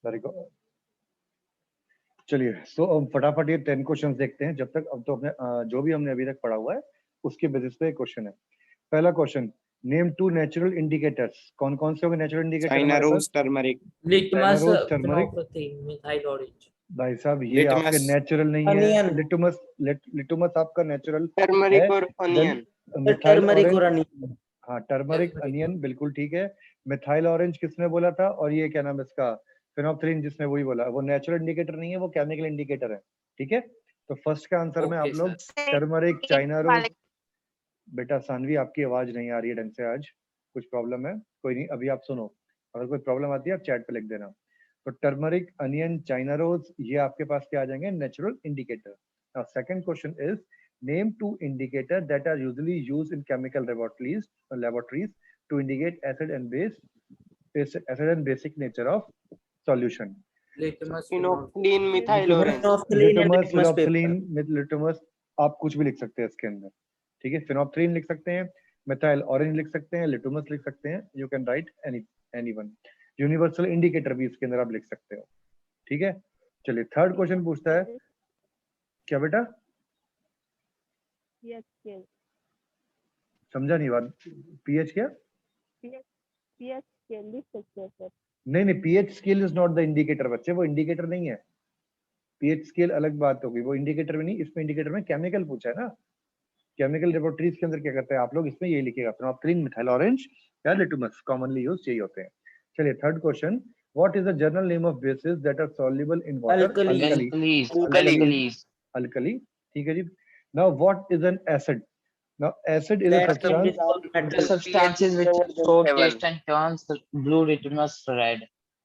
Very good. चलिए सो हम फटाफट ये 10 क्वेश्चंस देखते हैं। जब तक अब तो अपने जो भी हमने अभी तक पढ़ा हुआ है उसके बेसिस पे क्वेश्चन है। पहला क्वेश्चन, नेम 2 नेचुरल इंडिकेटर्स। कौन कौन से होंगे नेचुरल इंडिकेटर चाइना हमारे रोज पास? Turmeric. Litmus, rose turmeric. Phenolphthalein, methyl orange. भाई साहब ये लिटमस। आपके नेचुरल नहीं है। अनियन। लिटमस आपका नेचुरल है। टर्मरिक और देन अनियन। मिथाइल टर्मरिक और ऑरेंज। अनियन। हाँ टर्मरिक अनियन बिल्कुल ठीक है। मिथाइल ऑरेंज किसने बोला था? और ये क्या नाम है इसका, फेनोल्फथलीन जिसने वही बोला। वो नेचुरल इंडिकेटर नहीं है, वो केमिकल इंडिकेटर है। ठीक है, तो फर्स्ट का आंसर में आप ओके लोग सर। Turmeric, China rose. बेटा सानवी आपकी आवाज नहीं आ रही है ढंग से, आज कुछ प्रॉब्लम है। कोई नहीं, अभी आप सुनो, अगर कोई प्रॉब्लम आती है आप चैट पे लिख देना। तो टर्मरिक, अनियन, चाइना रोज, ये आपके पास क्या आ जाएंगे? Natural indicator. Now second question is, name 2 indicator that are usually used in chemical laboratories to indicate acid and basic nature of solution. Litmus, phenolphthalein, methyl orange. Phenolphthalein and litmus, litmus paper. Phenolphthalein, litmus, आप कुछ भी लिख सकते हैं इसके अंदर। ठीक है, फिनोल्फथलीन लिख सकते हैं, मिथाइल ऑरेंज लिख सकते हैं, लिटमस लिख सकते हैं। You can write anyone. Universal indicator भी इसके अंदर आप लिख सकते हो। ठीक है, चलिए थर्ड क्वेश्चन पूछता है। क्या बेटा? समझा नहीं बात। पीएच क्या? पीएच स्केल लिख सकते हैं सर। नहीं, pH scale is not the indicator बच्चे, वो इंडिकेटर नहीं है। पीएच स्केल अलग बात होगी, वो इंडिकेटर में नहीं। इसमें इंडिकेटर में केमिकल पूछा है ना। केमिकल लेबोरेटरीज के अंदर क्या करते हैं आप लोग, इसमें ये लिखेगा फिनोल्फथलीन, मिथाइल ऑरेंज या लिटमस, कॉमनली यूज यही होते हैं। चलिए third question, what is the general name of bases that are soluble in water? Alkali. ठीक है जी। Now what is an acid? Now acid is a substance. The substances which show taste and turns blue litmus red.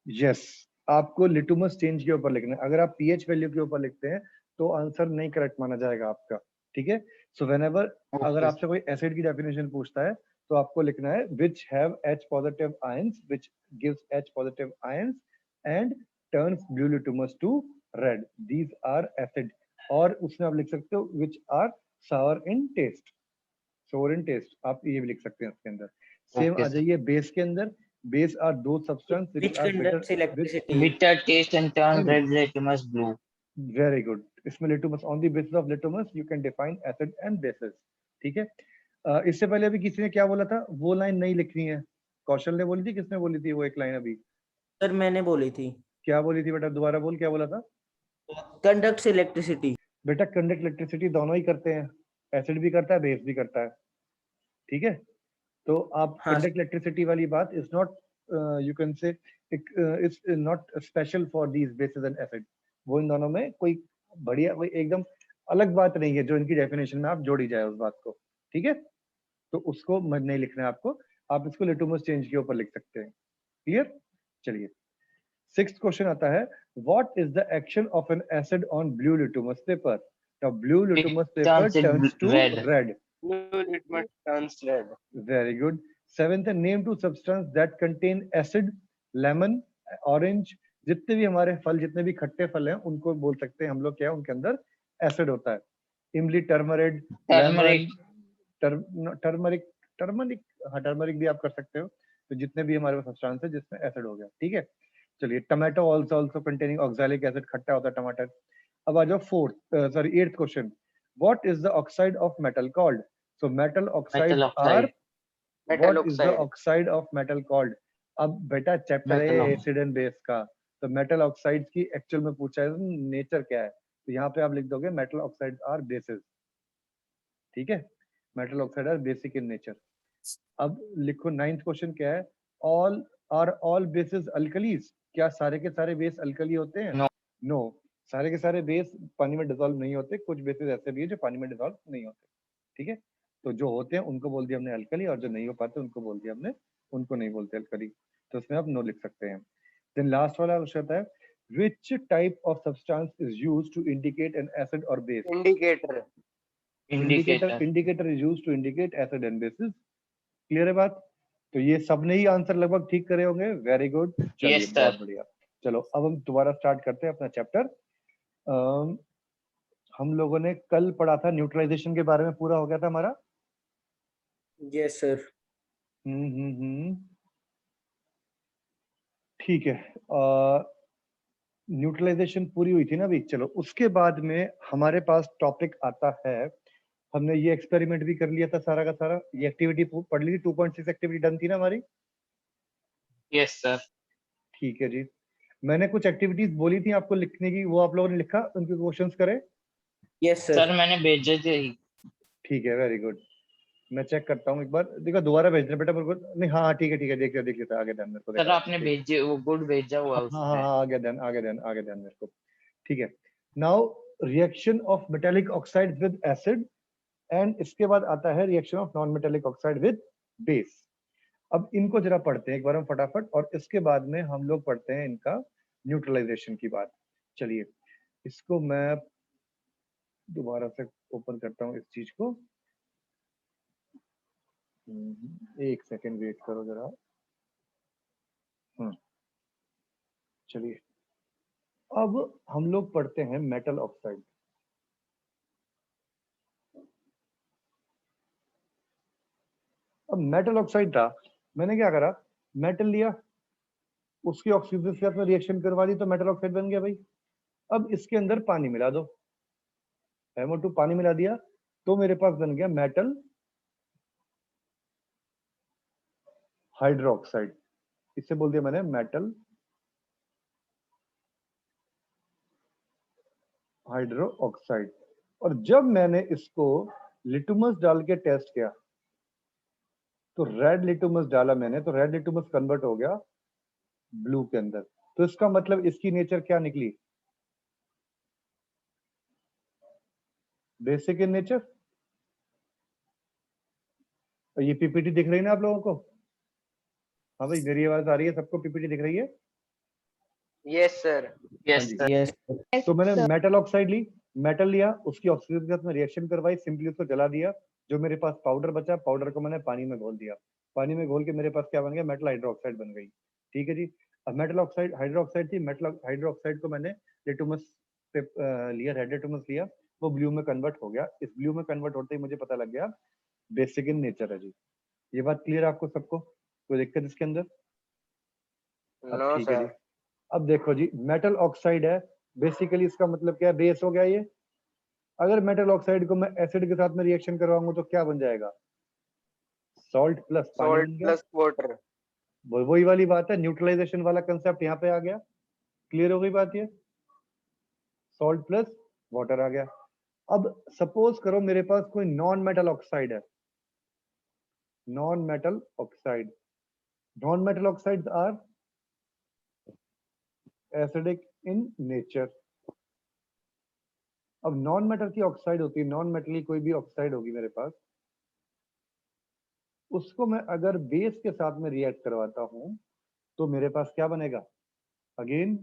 Yes, आपको litmus change के ऊपर लिखना है। अगर आप पीएच वैल्यू के ऊपर लिखते हैं तो आंसर नहीं करेक्ट माना जाएगा आपका। ठीक है, सो व्हेनेवर अगर Okay. आपसे कोई एसिड की डेफिनेशन पूछता है तो आपको लिखना है which have H positive ions, which gives H positive ions and turns blue litmus to red. These are acid. और उसमें आप लिख सकते हो which are sour in taste. sour in taste आप ये भी लिख सकते हैं उसके अंदर। सेम Okay, आ जाइए बेस के अंदर। बेस आर दो substance which Which are bitter conducts electricity? Bitter taste and turn नहीं, red litmus blue. Very good. इसमें litmus, on the basis of litmus you can define acid and bases. ठीक है, इससे पहले अभी किसी ने क्या बोला था? वो लाइन नहीं लिखनी है। कौशल ने बोली थी, किसने बोली थी वो एक लाइन अभी? सर मैंने बोली थी। क्या बोली थी बेटा? दोबारा बोल, क्या बोला था? Conducts electricity. बेटा कंडक्ट इलेक्ट्रिसिटी दोनों ही करते हैं, एसिड भी करता है, बेस भी करता है। ठीक है, तो आप हाँ कंडक्ट इलेक्ट्रिसिटी वाली बात is not, you can say it's not special for these basis and acid. वो इन दोनों में कोई बढ़िया, कोई एकदम अलग बात नहीं है जो इनकी डेफिनेशन में आप जोड़ी जाए उस बात को। ठीक है, तो उसको नहीं लिखना है आपको, आप इसको लिटमस चेंज के ऊपर लिख सकते हैं। क्लियर? चलिए सिक्स्थ क्वेश्चन आता है, what is the action of an acid on blue litmus paper? The blue litmus paper turns it turns to red. Red. Blue litmus turns red. Very good. Seventh, name two substance that contain acid, lemon, orange. जितने भी हमारे फल, जितने भी खट्टे फल हैं उनको बोल सकते हैं हम लोग क्या, उनके अंदर एसिड होता है। इमली, turmeric, Turmeric. Lemon, turmeric, turmeric, हाँ टर्मरिक भी आप कर सकते हो। तो जितने भी हमारे पास सब्सटेंस है जिसमें एसिड हो गया। ठीक है, चलिए tomato also containing oxalic acid, खट्टा होता है टमाटर। अब आ जाओ eighth question, what is the oxide of metal called? So metal oxide Metal are, oxide. Metal what is the oxide. Oxide of metal called? अब बेटा चैप्टर है Metal oxide. Acid and base का, तो मेटल ऑक्साइड्स की actual में पूछा है nature क्या है, तो यहाँ पे आप लिख दोगे मेटल ऑक्साइड्स आर बेसिस। ठीक है, metal oxide are basic in nature. अब लिखो नाइन्थ क्वेश्चन क्या है, ऑल बेसिस अल्कलीज? क्या सारे के सारे बेस अल्कली होते हैं? No. नो, सारे के सारे बेस पानी में डिसॉल्व नहीं होते। कुछ बेसिस ऐसे भी है जो पानी में डिसॉल्व नहीं होते। ठीक है, तो जो होते हैं उनको बोल दिया हमने अल्कली, और जो नहीं हो पाते उनको बोल दिया हमने, उनको नहीं बोलते अल्कली। तो उसमें आप नो लिख सकते हैं। देन लास्ट वाला क्वेश्चन आता है, which type of substance is used to indicate an acid or base? Indicator. Indicator. Indicator is used to indicate acid and bases. Clear है बात? तो ये सबने ही आंसर लगभग ठीक करे होंगे। वेरी गुड, चलिए Yes, sir. बहुत बढ़िया। चलो अब हम दोबारा स्टार्ट करते हैं अपना चैप्टर। हम लोगों ने कल पढ़ा था न्यूट्रलाइजेशन के बारे में, पूरा हो गया था हमारा। Yes sir. ठीक है, न्यूट्रलाइजेशन पूरी हुई थी ना अभी, चलो उसके बाद में हमारे पास टॉपिक आता है, हमने ये एक्सपेरिमेंट भी कर लिया था सारा का सारा, ये एक्टिविटी पढ़ ली थी, 2.6 एक्टिविटी डन थी ना हमारी। Yes, sir. ठीक है जी, मैंने कुछ एक्टिविटीज बोली थी आपको लिखने की, वो आप लोगों ने लिखा, उनके क्वेश्चंस करे? Yes sir sir. मैंने भेजे थे। ठीक है, वेरी गुड। मैं चेक करता हूँ एक बार, देखो दोबारा भेजना बेटा मेरे को, नहीं हाँ ठीक है देख लेता, आगे ध्यान मेरे को सर देखा, आपने ठीक। भेजे, वो गुड भेजा हुआ हाँ उस हाँ पे। हाँ, आगे ध्यान मेरे को, ठीक है। Now reaction of metallic oxide with acid, and इसके बाद आता है reaction of non metallic oxide with base. अब इनको जरा पढ़ते हैं एक बार हम फटाफट, और इसके बाद में हम लोग पढ़ते हैं इनका न्यूट्रलाइजेशन की बात। चलिए इसको मैं दोबारा से ओपन करता हूँ इस चीज को, एक सेकेंड वेट करो जरा। चलिए अब हम लोग पढ़ते हैं मेटल ऑक्साइड। अब मेटल ऑक्साइड था, मैंने क्या करा, मेटल लिया, उसकी ऑक्सीजन के साथ में रिएक्शन करवा दी तो मेटल ऑक्साइड बन गया भाई। अब इसके अंदर पानी मिला दो, MO2 पानी मिला दिया, तो मेरे पास बन गया मेटल हाइड्रोक्साइड, इससे बोल दिया मैंने मेटल हाइड्रो ऑक्साइड। और जब मैंने इसको लिटमस डाल के टेस्ट किया, तो रेड लिटमस डाला मैंने, तो रेड लिटमस कन्वर्ट हो गया ब्लू के अंदर, तो इसका मतलब इसकी नेचर क्या निकली, बेसिक इन नेचर। और ये पीपीटी दिख रही है ना आप लोगों को? हाँ भाई मेरी आवाज आ रही है सबको, पीपीटी दिख रही है? Yes, sir. यस जी। सर। यस तो मैंने मेटल ऑक्साइड ली, मेटल लिया, उसकी ऑक्सीजन के साथ में रिएक्शन करवाई, सिंपली उसको जला दिया, जो मेरे पास पाउडर बचा, पाउडर को मैंने पानी में घोल दिया, पानी में घोल के मेरे पास क्या बन गया, मेटल हाइड्रोक्साइड बन गई। ठीक है जी। अब मेटल ऑक्साइड हाइड्रोक्साइड थी, मेटल हाइड्रोक्साइड को मैंने लिटमस पे लिया, रेड लिटमस लिया, वो ब्लू में कन्वर्ट हो गया। इस ब्लू में कन्वर्ट होते ही मुझे पता लग गया बेसिक इन नेचर है जी। ये बात क्लियर है आपको सबको, कोई दिक्कत इसके अंदर? अब No, ठीक है जी। sir. अब देखो जी, मेटल ऑक्साइड है, बेसिकली इसका मतलब क्या है, बेस हो गया ये। अगर मेटल ऑक्साइड को मैं एसिड के साथ में रिएक्शन करवाऊंगा तो क्या बन जाएगा, सॉल्ट प्लस पानी Salt बन गया। plus water. वही वाली बात है, न्यूट्रलाइजेशन वाला कंसेप्ट यहाँ पे आ गया, क्लियर हो गई बात ये, सॉल्ट प्लस वाटर आ गया। अब सपोज करो मेरे पास कोई नॉन मेटल ऑक्साइड है, non metal oxide, non metal oxides are acidic in nature. अब नॉन मेटल की ऑक्साइड होती है, नॉन मेटल की कोई भी ऑक्साइड होगी मेरे पास, उसको मैं अगर बेस के साथ में रिएक्ट करवाता हूं तो मेरे पास क्या बनेगा, again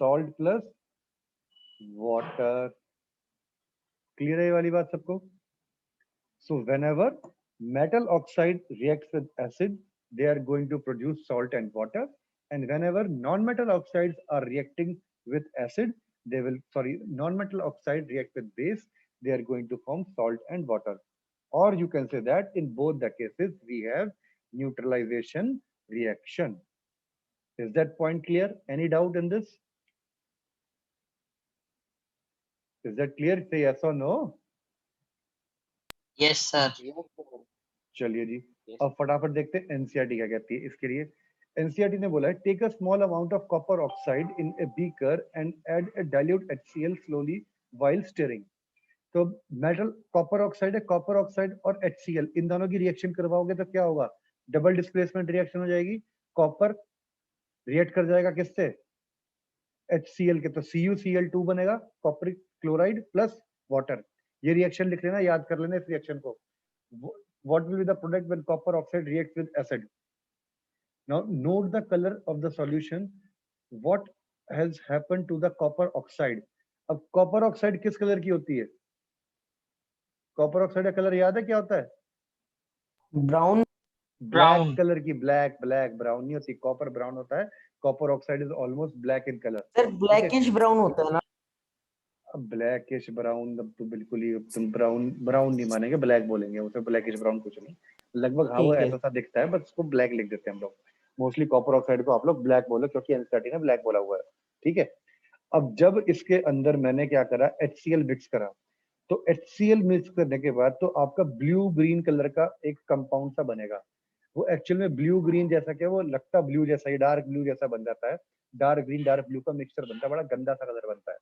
salt plus water. Clear है ये वाली बात सबको? सो whenever metal oxide reacts with acid, they are going to produce salt and water, and whenever non-metal oxides are reacting with acid, they will, sorry, non-metal oxide react with base, they are going to form salt and water. Or you can say that in both the cases we have neutralization reaction. Is that point clear? Any doubt in this? Is that clear? Say yes or no. Yes sir. Yes, sir. चलिए जी, Yes. अब फटाफट देखते हैं NCERT क्या कहती है इसके लिए। एनसीईआरटी ने बोला है, take a small amount of copper oxide in a beaker and add a dilute HCl slowly while stirring. तो मेटल कॉपर ऑक्साइड है, कॉपर ऑक्साइड और HCl इन दोनों की रिएक्शन करवाओगे तो क्या होगा, डबल डिस्प्लेसमेंट रिएक्शन हो जाएगी। कॉपर रिएक्ट कर जाएगा किससे, HCl के, तो CuCl2 बनेगा, कॉपर क्लोराइड प्लस वाटर। ये रिएक्शन लिख लेना, याद कर लेना इस रिएक्शन को। What will be the product when copper oxide reacts with acid? Now note the color of the solution. What has happened to the copper oxide? अब copper oxide किस कलर की होती है, copper oxide का colour याद है क्या होता है, ब्राउन। Black Brown. कलर की, ब्लैक ब्राउन नहीं होती, कॉपर ब्राउन होता है। Copper oxide is almost black in colour. Sir blackish brown होता है ना? ब्लैकिश ब्राउन तो बिल्कुल ही तुम ब्राउन नहीं मानेंगे, ब्लैक बोलेंगे उसे, ब्लैकिश ब्राउन कुछ नहीं, लगभग हाँ वो ठीक है। ऐसा सा दिखता है, बस उसको ब्लैक लिख देते हैं हम लोग। मोस्टली कॉपर ऑक्साइड को आप लोग ब्लैक बोलो, क्योंकि एनसीईआरटी ने ब्लैक बोला हुआ है। ठीक है, अब जब इसके अंदर मैंने क्या करा, HCl मिक्स करा, तो HCl मिक्स करने के बाद तो आपका ब्लू ग्रीन कलर का एक कंपाउंड सा बनेगा। वो एक्चुअल में ब्लू ग्रीन जैसा क्या, वो लगता ब्लू जैसा ही, डार्क ब्लू जैसा बन जाता है, डार्क ग्रीन डार्क ब्लू का मिक्सचर बनता है, बड़ा गंदा सा कलर बनता है।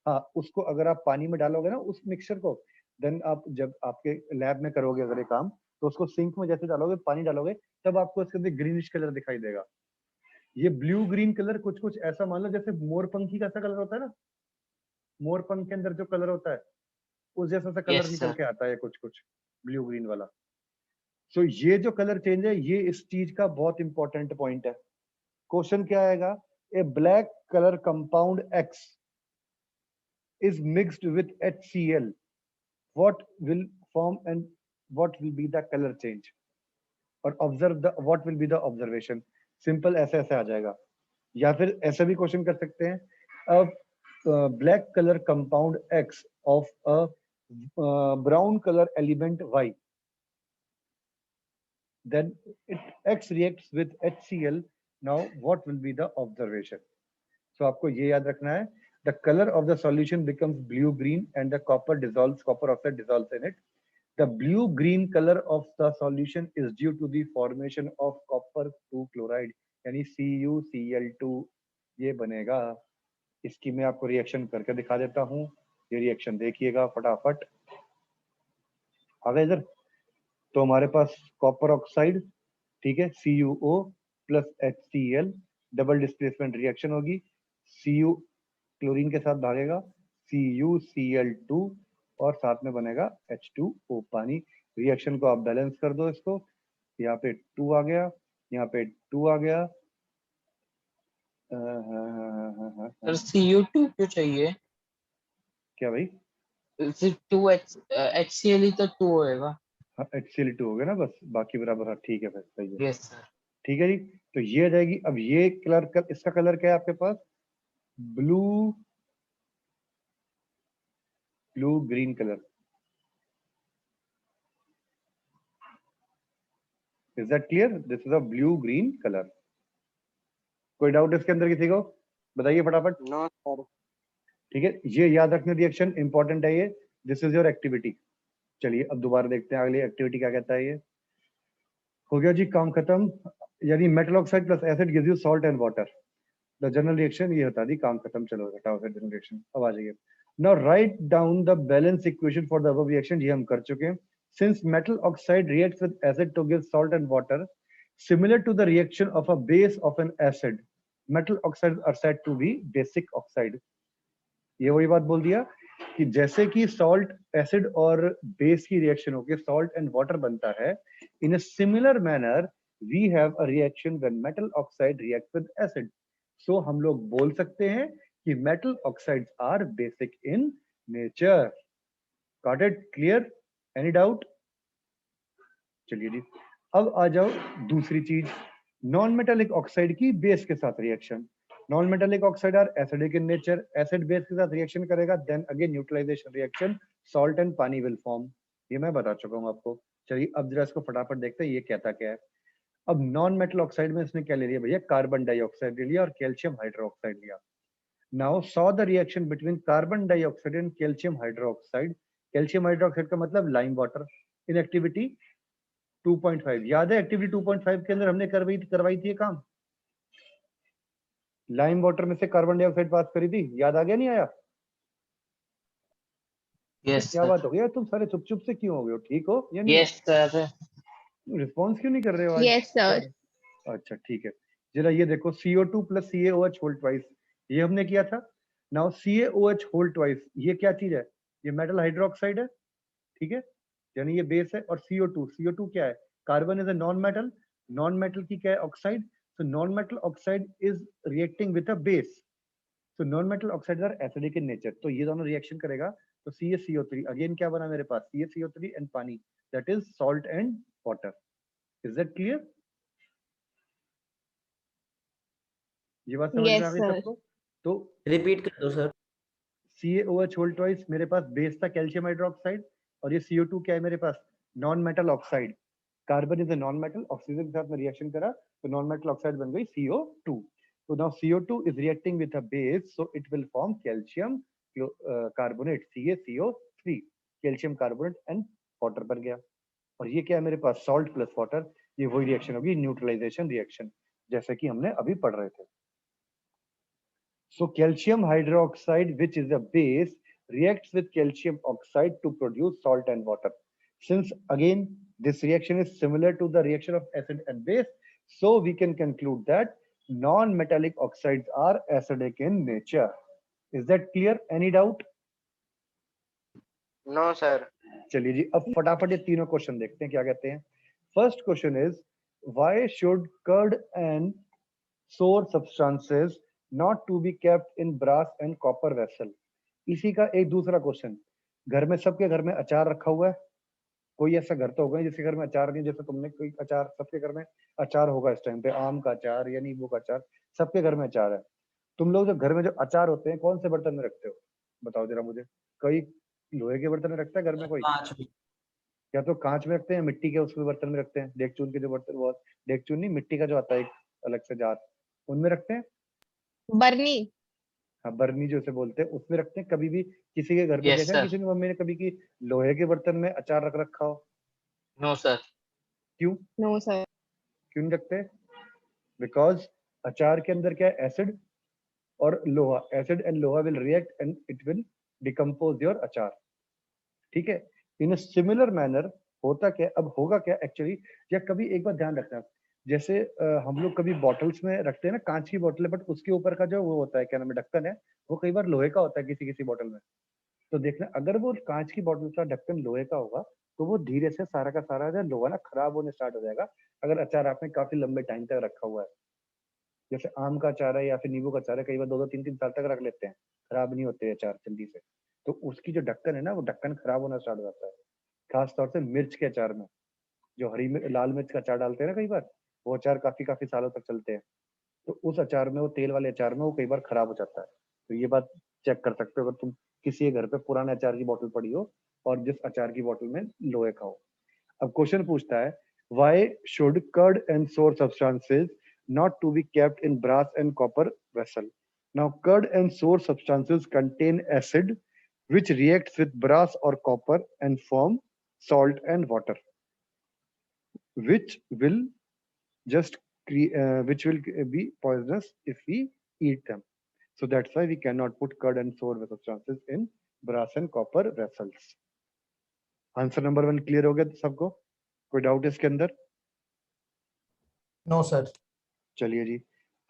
हाँ, उसको अगर आप पानी में डालोगे ना उस मिक्सचर को, देन आप जब आपके लैब में करोगे अगर ये काम, तो उसको सिंक में जैसे डालोगे, पानी डालोगे, तब आपको इसके अंदर ग्रीनिश कलर दिखाई देगा। ये ब्लू ग्रीन कलर कुछ कुछ ऐसा मान लो जैसे मोरपंखी का सा कलर होता है ना, मोरपंख के अंदर जो कलर होता है उस जैसा सा कलर Yes, निकल sir. के आता है कुछ कुछ, ब्लू ग्रीन वाला। सो ये जो कलर चेंज है, ये इस चीज का बहुत इंपॉर्टेंट पॉइंट है। क्वेश्चन क्या आएगा, a black colour compound X is mixed with HCl, what will form and what will be the color change, और observe the what will be the observation। Simple ऐसे ऐसे आ जाएगा। या फिर ऐसा भी क्वेश्चन कर सकते हैं, a black color compound X of a brown color element Y, then X reacts with HCl, now what will be the observation। So आपको ये याद रखना है, the color of the solution becomes blue green and the copper oxide dissolves in it। The blue green color of the solution is due to the formation of copper 2 chloride, यानी CuCl2 ये बनेगा। इसकी मैं आपको reaction करके दिखा देता हूँ, ये रिएक्शन देखिएगा फटाफट। आ गए इधर, तो हमारे पास कॉपर ऑक्साइड, ठीक है, CuO plus HCl, double displacement reaction होगी, Cu क्लोरीन के साथ भागेगा, CuCl2 और साथ में बनेगा H2O पानी। रिएक्शन को आप बैलेंस कर दो इसको, यहाँ पे 2 आ गया, यहाँ पे 2 आ गया। सर CO2 क्यों चाहिए? क्या भाई, सिर्फ 2H HCl ही तो 2 होएगा। हाँ HCl2 हो गया ना, बस बाकी बराबर। हाँ ठीक है, फिर सही है। Yes sir. ठीक है जी, तो ये आ जाएगी। अब ये कलर, इसका कलर क्या है आपके पास, blue green colour. Is that clear? This is a blue green colour. कोई डाउट इसके अंदर किसी को, बताइए फटाफट। No sir. ठीक है, ये याद रखना, रिएक्शन इंपॉर्टेंट है ये। This is your activity. चलिए अब दोबारा देखते हैं अगली एक्टिविटी क्या कहता है। ये हो गया जी, काम खत्म। यानी metal oxide plus acid gives you salt and water. The general reaction ये बता दी, काम खत्म। चलो हटाओ फिर जनरल रिएक्शन, अब आ जाइए। Now write down the balance equation for the above reaction, ये हम कर चुके हैं। Since metal oxide reacts with acid to give salt and water similar to the reaction of a base of an acid, metal oxides are said to be basic oxide। ये वही बात बोल दिया कि जैसे कि सॉल्ट एसिड और base की रिएक्शन होकर सॉल्ट एंड वाटर बनता है, in a similar manner we have a reaction when metal oxide react with acid. So हम लोग बोल सकते हैं कि metal oxides are basic in nature. Got it? Clear? Any doubt? चलिए जी, अब आ जाओ दूसरी चीज, नॉन मेटालिक ऑक्साइड की बेस के साथ reaction. Non metallic oxide are acidic in nature, acid base के साथ रिएक्शन करेगा, then again neutralization reaction, salt and pani will form. ये मैं बता चुका हूँ आपको। चलिए अब जरा इसको फटाफट देखते हैं ये कहता क्या है। अब नॉन मेटल ऑक्साइड में इसने क्या ले लिया भैया, कार्बन डाइऑक्साइड ले लिया और कैल्शियम हाइड्रोक्साइड लिया। Now saw the reaction between carbon dioxide and calcium hydroxide. Calcium hydroxide का मतलब लाइम वाटर। इन एक्टिविटी 2.5 याद है, एक्टिविटी 2.5 के अंदर हमने करवाई थी ये काम। लाइम वाटर में से कार्बन डाइऑक्साइड पास करी थी, याद आ गया नहीं आया? यस क्या सर। बात हो गई, तुम सारे चुप चुप से क्यों हो गए हो? ठीक हो या नहीं? Yes sir. रिस्पॉन्स क्यों नहीं कर रहे हो आज? Yes, sir. अच्छा ठीक है, जरा ये देखो, CO2 plus CaOH whole twice, ये हमने किया था। नाउ CaOH होल ट्वाइस, ये क्या चीज है? ये मेटल हाइड्रोक्साइड है, ठीक है, यानी ये बेस है। और CO2 क्या है? Carbon is a non metal, non metal की क्या है? Oxide. So non metal oxide is reacting with a base, so non metal oxide are acidic in nature. तो ये दोनों रिएक्शन करेगा, तो CaCO3 अगेन क्या बना मेरे पास, CaCO3 एंड पानी, that is salt and water. Is that clear? ये बात समझ में आ Yes, गई sir. सबको? तो रिपीट कर दो सर। CaOH होल ट्वाइस मेरे पास बेस था कैल्शियम हाइड्रोक्साइड, और ये CO2 क्या है मेरे पास? Non metal oxide. Carbon is a non metal, oxygen के साथ में रिएक्शन करा तो नॉन मेटल ऑक्साइड बन गई CO2। So now CO2 is reacting with a base, so it will form calcium carbonate, CaCO3, calcium carbonate and water बन गया. और ये क्या है मेरे पास, salt plus water. ये वही रिएक्शन होगी, न्यूट्रलाइजेशन रिएक्शन, जैसे कि हमने अभी पढ़ रहे थे. So calcium hydroxide, which is a base, reacts with calcium oxide to produce salt and water. Since again this reaction is similar to the reaction of acid and base, so we can conclude that non-metallic oxides are acidic in nature. Is that clear? Any doubt? No, sir. चलिए जी, अब फटाफट ये तीनों question देखते हैं क्या कहते हैं. First question is, why should curd and sour substances not to be kept in brass and copper vessel. इसी का एक दूसरा क्वेश्चन, घर में सबके घर में अचार रखा हुआ है. कोई ऐसा घर तो होगा जिसके घर में अचार नहीं, जैसे तुमने कोई अचार, सबके घर में अचार होगा इस टाइम पे, आम का अचार या नींबू का अचार, सबके घर में अचार है. तुम लोग जो घर में जो अचार होते हैं कौन से बर्तन में रखते हो, बताओ जरा मुझे. कोई लोहे के बर्तन में रखता है घर में कोई, कांच भी. या तो कांच में रखते हैं, मिट्टी के उसमें बर्तन में रखते हैं, डेगचून के जो बर्तन, वो डेगचून नहीं, मिट्टी का जो आता है एक अलग से जार, उनमें रखते हैं. बर्नी. हाँ, बर्नी जो उसे बोलते हैं, उसमें रखते हैं. कभी भी किसी के घर में Yes, देखा है sir. किसी ने, मम्मी ने कभी की लोहे के बर्तन में अचार रख रखा हो? No, sir. क्यों नो सर. क्यों नहीं रखते? बिकॉज अचार के अंदर क्या है, एसिड और लोहा. एसिड एंड लोहा will react and it will decompose your अचार. ठीक है. इन अ सिमिलर मैनर होता क्या, अब होगा क्या एक्चुअली, या कभी एक बार ध्यान रखना, जैसे हम लोग कभी बॉटल्स में रखते हैं ना, कांच की बोतल है, बट उसके ऊपर का जो वो होता है, क्या नाम है, ढक्कन है, वो कई बार लोहे का होता है किसी किसी बॉटल में. तो देखना, अगर वो कांच की बोतल का ढक्कन लोहे का होगा, तो वो धीरे से सारा का सारा जो लोहा ना खराब होने स्टार्ट हो जाएगा, अगर अचार आपने काफी लंबे टाइम तक रखा हुआ है. जैसे आम का अचार है या फिर नींबू का अचार है, कई बार 2-2 3-3 साल तक रख लेते हैं, खराब नहीं होते अचार जल्दी से. तो उसकी जो ढक्कन है ना, वो ढक्कन खराब होना स्टार्ट हो जाता है. खास तौर से मिर्च के अचार में, जो लाल मिर्च का अचार डालते हैं ना कई बार, वो अचार काफी काफी सालों तक चलते हैं. तो उस अचार में, वो तेल वाले अचार में, वो कई बार खराब हो जाता है. तो ये बात चेक कर सकते हो अगर तुम किसी के घर पे पुराने अचार की बोतल पड़ी हो और जिस अचार की बोतल में लोहे का हो. अब क्वेश्चन पूछता है, why should curd and sour substances not to be kept in brass and copper vessel. Now curd and sour substances contain acid which reacts with brass or copper and form salt and water, which will which will be poisonous if we eat them. So that's why we cannot put curd and sour substances in brass and copper vessels. Answer number 1 clear हो गया सबको? कोई doubt इसके अंदर? No sir. चलिए जी,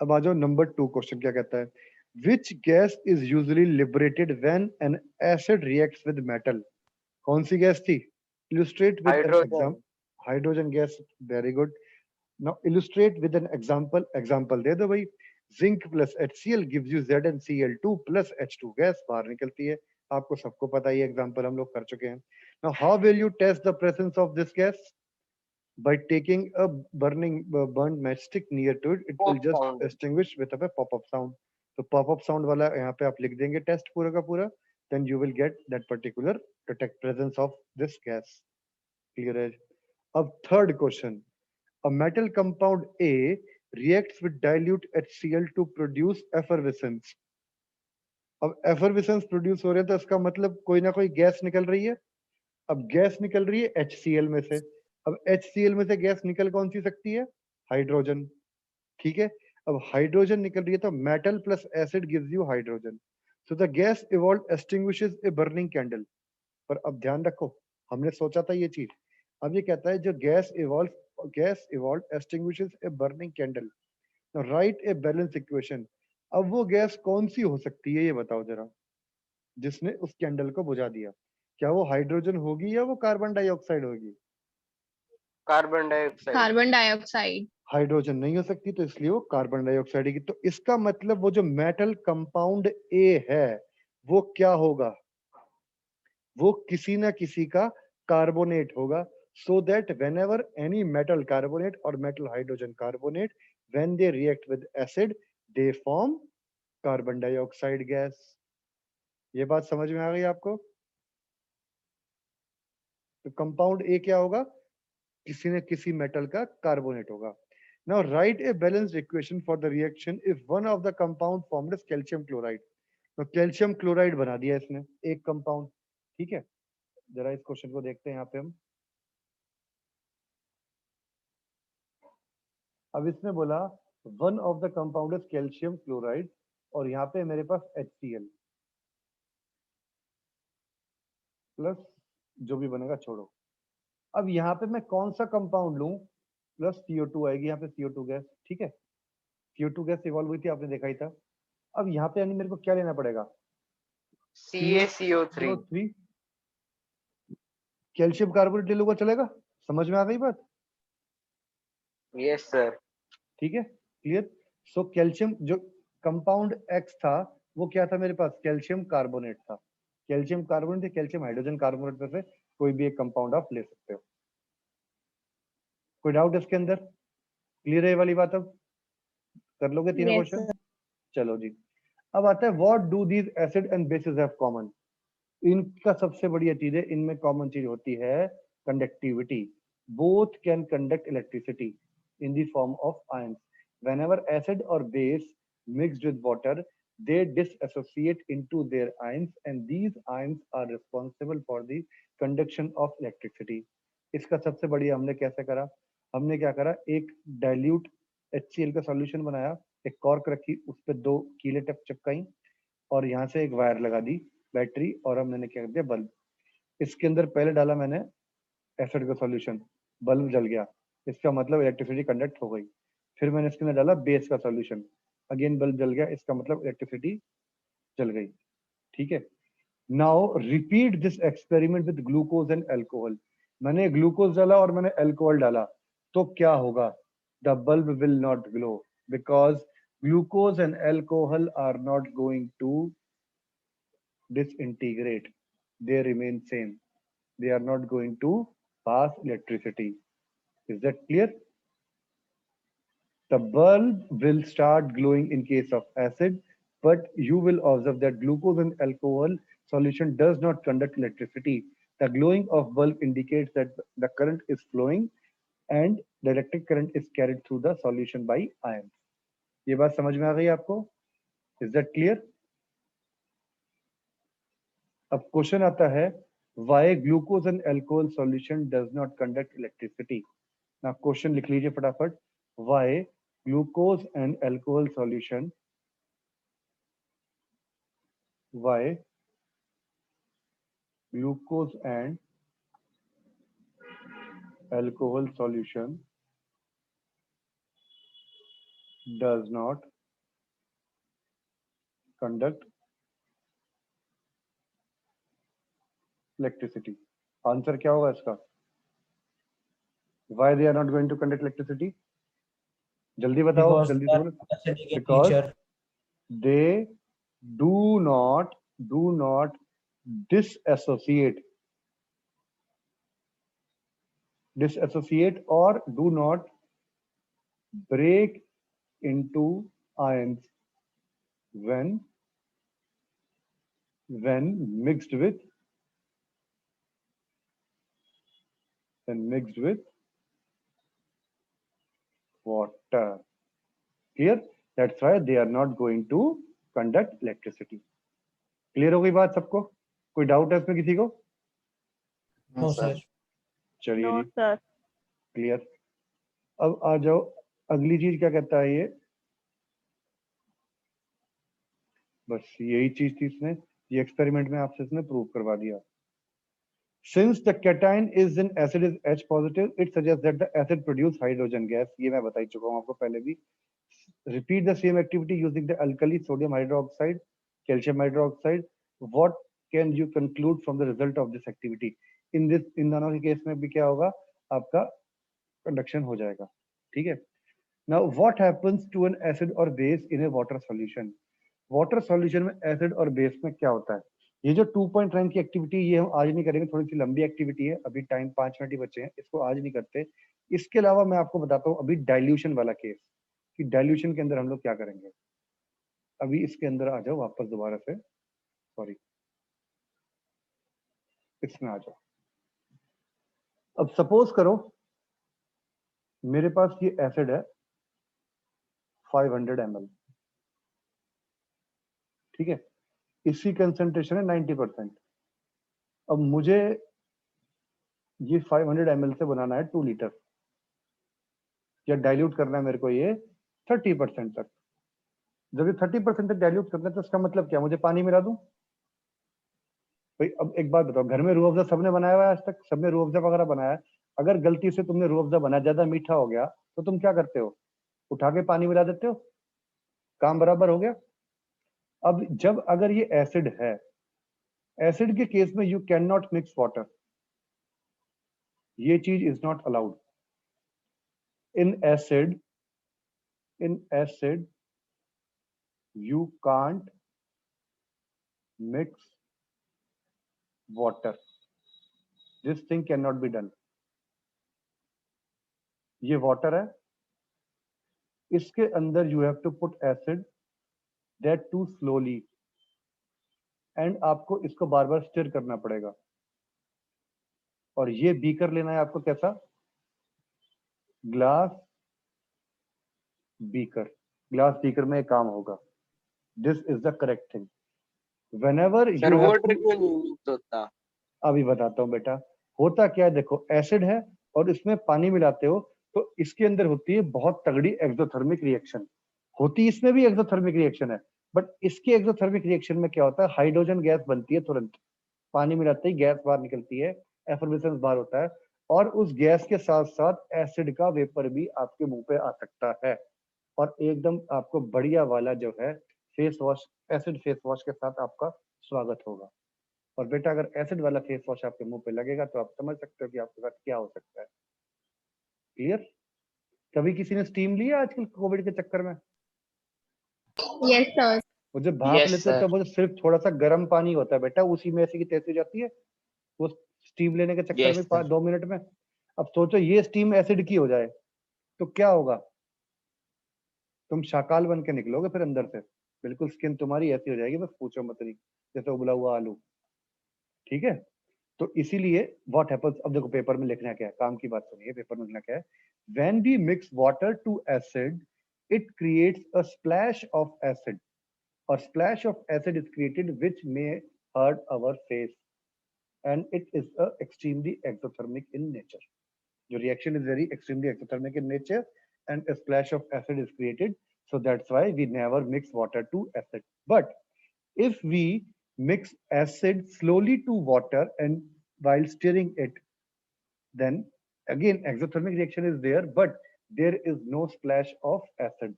अब आ जाओ नंबर 2 क्वेश्चन क्या कहता है, which gas is usually liberated when an acid reacts with metal. कौन सी गैस थी? Illustrate with an Hydrogen. Example. Hydrogen gas, very good. Now illustrate with an example. Example दे दो भाई. Zinc plus HCl gives you ZnCl2 plus H2 gas बाहर निकलती है. आपको सबको पता है, ये एग्जांपल हम लोग कर चुके हैं. Now how will you test the presence of this gas? By taking a burned matchstick near to it, it will Pop just sound. extinguish with a pop-up sound. तो pop-up sound वाला यहाँ पे आप लिख देंगे टेस्ट पूरा का पूरा, then you will get that particular detect presence of this gas. Clear है? अब third question, a metal compound A reacts with dilute HCl to produce effervescence. अब effervescence produce हो रहा है तो इसका मतलब कोई ना कोई गैस निकल रही है. अब गैस निकल रही है HCl में से. अब HCl में से गैस निकल कौन सी सकती है? हाइड्रोजन. ठीक है. अब हाइड्रोजन निकल रही है तो metal plus acid gives you hydrogen. So the gas evolve extinguishes a burning candle. पर अब ध्यान रखो, हमने सोचा था ये चीज. अब ये कहता है जो gas evolve extinguishes a burning candle. Now write a balance equation. अब वो गैस कौन सी हो सकती है ये बताओ जरा, जिसने उस कैंडल को बुझा दिया. क्या वो हाइड्रोजन होगी या वो कार्बन डाइऑक्साइड होगी? Carbon dioxide. Carbon dioxide. Hydrogen नहीं हो सकती, तो इसलिए वो कार्बन डाइऑक्साइड की. तो इसका मतलब वो जो मेटल कंपाउंड ए है वो क्या होगा? वो किसी ना किसी का कार्बोनेट होगा. So that whenever any metal carbonate or metal hydrogen carbonate, when they react with acid, they form carbon dioxide gas. ये बात समझ में आ गई आपको? तो कंपाउंड ए क्या होगा? किसी न किसी मेटल का कार्बोनेट होगा. Now write a balanced equation for the reaction if one of the compound formed is calcium chloride. तो कैल्शियम क्लोराइड बना दिया इसने एक कंपाउंड, ठीक है। जरा इस क्वेश्चन को देखते हैं यहाँ पे हम। अब इसने बोला one of the compound is calcium chloride और यहाँ पे मेरे पास HCl प्लस जो भी बनेगा छोड़ो। अब यहाँ पे मैं कौन सा कंपाउंड लूं, प्लस CO2 आएगी यहाँ पे, CO2 गैस, ठीक है। CO2 गैस इवॉल्व हुई थी, आपने देखा ही था। अब यहाँ पे यानी मेरे को क्या लेना पड़ेगा, CaCO3 CO3 कैल्शियम कार्बोनेट ले लूंगा, चलेगा? समझ में आ गई बात? yes sir ठीक है, क्लियर। सो कैल्शियम जो कंपाउंड X था वो क्या था मेरे पास, कैल्शियम कार्बोनेट था। कैल्शियम कार्बोनेट या कैल्शियम हाइड्रोजन कार्बोनेट में से कोई भी एक कंपाउंड आप ले सकते हो। कोई डाउट इसके अंदर? क्लियर है ये वाली बात? अब कर लोगे तीनों Yes, क्वेश्चन? चलो जी, अब आता है what do these acid and basis have common. इनका सबसे बढ़िया चीज है, इनमें कॉमन चीज होती है conductivity. Both can conduct electricity in the form of ions. Whenever acid or base mixed with water, they dissociate into their ions, and these ions are responsible for the conduction of electricity. इसका सबसे बढ़िया हमने कैसे करा, हमने क्या करा, एक डाइल्यूट HCl का सॉल्यूशन बनाया, एक कॉर्क रखी, उस पर 2 कीले टप चिपकाई और यहाँ से एक वायर लगा दी बैटरी, और अब मैंने क्या कर दिया, बल्ब। इसके अंदर पहले डाला मैंने एसिड का सॉल्यूशन, बल्ब जल गया, इसका मतलब इलेक्ट्रिसिटी कंडक्ट हो गई। फिर मैंने इसके अंदर डाला बेस का सॉल्यूशन, अगेन बल्ब जल गया, इसका मतलब इलेक्ट्रिसिटी चल गई, ठीक है। Now repeat this experiment with glucose and alcohol. मैंने ग्लूकोज डाला और मैंने अल्कोहल डाला, तो क्या होगा, the bulb will not glow because glucose and alcohol are not going to disintegrate, they remain same, they are not going to pass electricity. Is that clear? The bulb will start glowing in case of acid, but you will observe that glucose and alcohol solution does not conduct electricity. The glowing of bulb indicates that the current is flowing and the electric current is carried through the solution by ions. ये बात समझ में आ गई आपको? Is that clear? अब question आता है why glucose and alcohol solution does not conduct electricity. Now question लिख लीजिए फटाफट, why glucose and alcohol solution, why glucose and alcohol solution does not conduct electricity. Answer क्या होगा इसका, why they are not going to conduct electricity? जल्दी बताओ, Because जल्दी they से are बोलो। acidic in Because nature. they do not disassociate or do not break into ions when mixed with water. Clear? That's why they are not going to conduct electricity. Clear हो गई बात सबको? कोई doubt है इसमें किसी को? No, sir. चलिए No, जी, sir. क्लियर। अब आ जाओ, अगली चीज क्या कहता है ये, बस यही चीज थी इसमें, ये एक्सपेरिमेंट में आपसे इसने प्रूव करवा दिया। Since the cation is in acid is H positive, it suggests that the acid produce hydrogen gas. ये मैं बता ही चुका हूँ आपको पहले भी। Repeat the same activity using the alkali sodium hydroxide, calcium hydroxide. What can you conclude from the result of this activity? In दोनों के केस में भी क्या होगा, आपका कंडक्शन हो जाएगा, ठीक है। Now what happens to an acid or base in a water solution? Water solution में एसिड और बेस में क्या होता है, ये जो 2.9 की एक्टिविटी ये हम आज नहीं करेंगे, थोड़ी सी लंबी एक्टिविटी है, अभी टाइम 5 मिनट ही बचे हैं, इसको आज नहीं करते। इसके अलावा मैं आपको बताता हूँ अभी डाइल्यूशन वाला केस, कि डाइल्यूशन के अंदर हम लोग क्या करेंगे। अभी इसके अंदर आ जाओ वापस दोबारा से, सॉरी इसमें आ जाओ। अब सपोज करो मेरे पास ये एसिड है 500 ml, ठीक है, इसी कंसंट्रेशन है 90%। अब मुझे ये 500 ml से बनाना है 2 लीटर, या डाइल्यूट करना है मेरे को ये 30% तक। जब ये 30% तक डाइल्यूट करना है तो इसका मतलब क्या, मुझे पानी मिला दूं? भाई अब एक बात बताओ, घर में रूह अफ़ज़ा सबने बनाया हुआ है आज तक? सबने रूह अफ़ज़ा वगैरह बनाया है। अगर गलती से तुमने रूह अफ़ज़ा बनाया, ज्यादा मीठा हो गया, तो तुम क्या करते हो? उठा के पानी मिला देते हो, काम बराबर हो गया। अब जब अगर ये एसिड है, एसिड के केस में you can not mix water, ये चीज is not allowed in acid. In acid you can't mix water, this thing cannot be done। ये वाटर है, इसके अंदर you have to put acid, that too slowly, and आपको इसको बार बार stir करना पड़ेगा। और ये बीकर लेना है आपको, कैसा? Glass beaker. ग्लास बीकर में एक काम होगा, this is the correct thing. Whenever sir you have water to, क्यों नहीं यूज होता? अभी बताता हूँ बेटा, होता क्या है, देखो एसिड है और इसमें पानी मिलाते हो तो इसके अंदर होती है बहुत तगड़ी एक्सोथर्मिक रिएक्शन। होती इसमें भी एक्सोथर्मिक रिएक्शन है, बट इसके एक्सोथर्मिक रिएक्शन में क्या होता है, हाइड्रोजन गैस बनती है तुरंत, पानी मिलाते ही गैस बाहर निकलती है, एफर्वेसेंस बाहर होता है, और उस गैस के साथ साथ एसिड का वेपर भी आपके मुंह पे आ सकता है, और एकदम आपको बढ़िया वाला जो है face wash, acid face wash के साथ आपका स्वागत होगा। और बेटा अगर एसिड वाला फेस वॉश आपके मुंह पे लगेगा तो आप समझ सकते हो कि आपके साथ क्या हो सकता है। क्लियर? कभी किसी ने स्टीम लिया आजकल कोविड के चक्कर में? Yes, sir. वो जब भाप Yes, लेते हो sir. तब वो सिर्फ थोड़ा सा गर्म पानी होता है बेटा, उसी में ऐसी की तैसी हो जाती है वो स्टीम लेने के चक्कर Yes, में sir. 2 मिनट में। अब सोचो ये स्टीम एसिड की हो जाए तो क्या होगा, तुम शाकाल बन के निकलोगे फिर अंदर से, बिल्कुल स्किन तुम्हारी ऐसी हो जाएगी, बस पूछो मत नहीं, जैसे उबला हुआ आलू। ठीक है, तो इसीलिए व्हाट हैपेंस, अब देखो पेपर में लिखना क्या है, काम की बात सुनिए, पेपर में लिखना क्या है, when we mix water to acid it creates a splash of acid, और splash of acid is created which may hurt our face, and it is a extremely exothermic in nature. The reaction is very extremely exothermic in nature, and a splash of acid is created. So that's why we never mix water to acid. But if we mix acid slowly to water and while stirring it, then again exothermic reaction is there, but there is no splash of acid.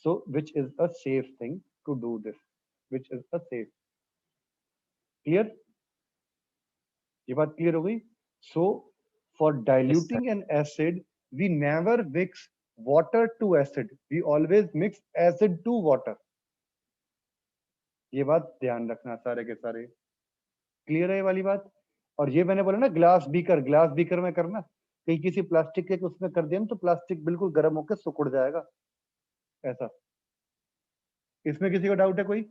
So which is a safe thing to do this? Which is a safe? Clear? ये बात clear हो गई? So for diluting an acid, we never mix water to acid. We always mix acid to water. ये बात ध्यान रखना सारे के सारे। क्लियर है ये वाली बात? और ये मैंने बोला ना ग्लास बीकर, ग्लास बीकर में करना, कहीं किसी प्लास्टिक के उसमें कर दिया तो प्लास्टिक बिल्कुल गर्म होकर सिकुड़ जाएगा, ऐसा। इसमें किसी को डाउट है कोई?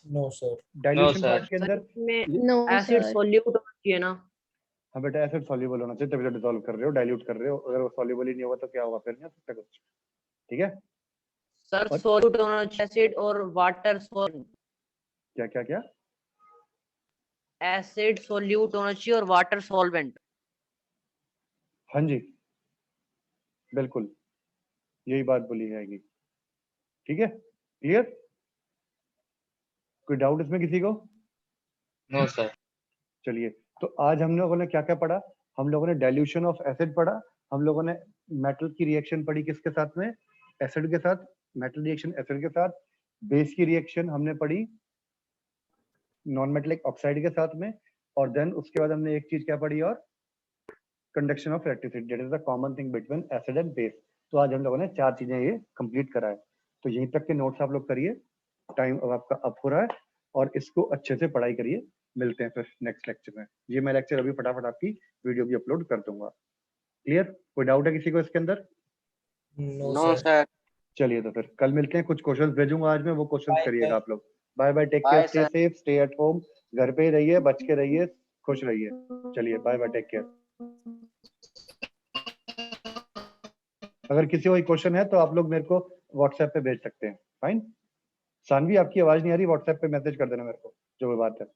No, sir. Dilution sir. Part के अंदर में No, एसिड sir. सॉल्यूट होना चाहिए ना? हाँ बेटा एसिड सॉल्युबल होना चाहिए, तभी तो डिसॉल्व कर रहे हो, डाइल्यूट कर रहे हो। अगर वो सॉल्युबल ही नहीं होगा तो क्या होगा, फिर नहीं हो सकता कुछ। ठीक है, सर और- सॉल्यूट होना चाहिए एसिड और वाटर सॉल्यूट। क्या क्या क्या? एसिड सॉल्यूट होना चाहिए और वाटर सॉल्वेंट। हाँ जी, बिल्कुल यही बात बोली जाएगी। ठीक है, क्लियर? कोई डाउट इसमें किसी को? No, sir. चलिए, तो आज हम लोगों ने क्या क्या पढ़ा? हम लोगों ने डाइल्यूशन ऑफ एसिड पढ़ा, हम लोगों ने मेटल की रिएक्शन पढ़ी किसके साथ में, एसिड के साथ, मेटल रिएक्शन एसिड के साथ, बेस की रिएक्शन हमने पढ़ी नॉन मेटेलिक ऑक्साइड के साथ में, और देन उसके बाद हमने एक चीज क्या पढ़ी, और conduction of electricity, that is the common thing between acid and base. तो आज हम लोगों ने 4 चीजें ये कंप्लीट करा है। तो यहीं तक के नोट्स आप लोग करिए, टाइम अब आपका अप हो रहा है, और इसको अच्छे से पढ़ाई करिए। मिलते हैं फिर नेक्स्ट लेक्चर में। ये मैं लेक्चर अभी फटाफट आपकी वीडियो भी अपलोड कर दूंगा। क्लियर? कोई डाउट है किसी को इसके अंदर? No, no sir. सर। चलिए तो फिर कल मिलते हैं, कुछ क्वेश्चंस भेजूंगा आज मैं, वो क्वेश्चंस Bye, करिएगा sir. आप लोग। Bye bye, take Bye, care, stay sir. Safe, stay at home, घर पे ही रहिए, बच के रहिए, खुश रहिए। चलिए बाय बाय, टेक केयर। अगर किसी को कोई क्वेश्चन है तो आप लोग मेरे को व्हाट्सएप पे भेज सकते हैं। फाइन। सानवी, आपकी आवाज नहीं आ रही, व्हाट्सएप पे मैसेज कर देना मेरे को जो भी बात है।